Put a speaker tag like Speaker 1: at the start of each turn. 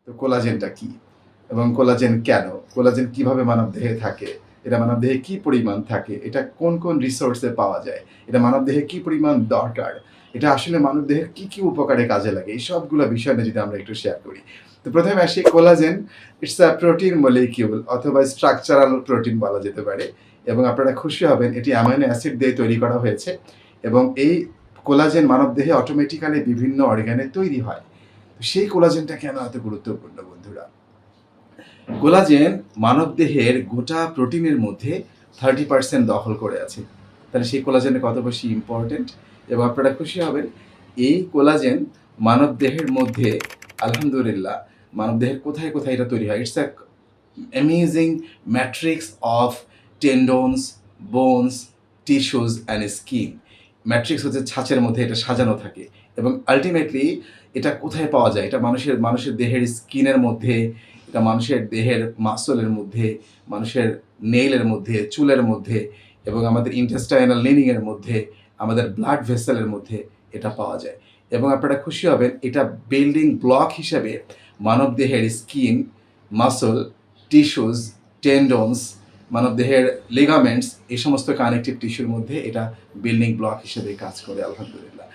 Speaker 1: তো কোলাজেনটা কি এবং কোলাজেন কেন, কোলাজেন কিভাবে মানবদেহে থাকে, এটা মানবদেহে কি পরিমাণ থাকে, এটা কোন কোন রিসোর্সে পাওয়া যায়, এটা মানবদেহে কি পরিমাণ দরকার, এটা আসলে মানবদেহের কি কি উপকারে কাজে লাগে, এই সবগুলো বিষয় নিয়ে যদি আমরা একটু শেয়ার করি। তো প্রথমে আসি collagen. It's a protein molecule অথবা স্ট্রাকচারাল প্রোটিন বলা যেতে পারে, এবং আপনারা খুশি হবেন এটি অ্যামাইনো অ্যাসিড দিয়ে তৈরি করা হয়েছে, এবং এই কোলাজেন মানবদেহে অটোমেটিক্যালি বিভিন্ন অর্গানে তৈরি হয়। সেই কোলাজেনটা কেন এত গুরুত্বপূর্ণ বন্ধুরা? কোলাজেন মানবদেহের গোটা প্রোটিনের মধ্যে 30% দখল করে আছে। তাহলে সেই কোলাজেন কত বেশি ইম্পর্টেন্ট, এবং আপনারা খুশি হবেন এই কোলাজেন মানবদেহের মধ্যে আলহামদুলিল্লাহ মানবদেহের কোথায় কোথায় এটা তৈরি হয়। It's a amazing matrix of tendons, bones, tissues and skin. Matrix হচ্ছে ছাঁচের মধ্যে এটা সাজানো থাকে, এবং আলটিমেটলি এটা কোথায় পাওয়া যায়? এটা মানুষের দেহের স্কিনের মধ্যে, এটা মানুষের দেহের মাসলের মধ্যে, মানুষের নেইলের মধ্যে, চুলের মধ্যে, এবং আমাদের ইন্টেস্টাইনাল লিনিংয়ের মধ্যে, আমাদের ব্লাড ভেসেলের মধ্যে এটা পাওয়া যায়। এবং আপনারা খুশি হবেন এটা বিল্ডিং ব্লক হিসেবে মানবদেহের স্কিন, মাসল, টিস্যুজ, টেন্ডনস, মানবদেহের লিগামেন্টস, এই সমস্ত কানেকটিভ টিস্যুর মধ্যে এটা বিল্ডিং ব্লক হিসেবে কাজ করে আলহামদুলিল্লাহ।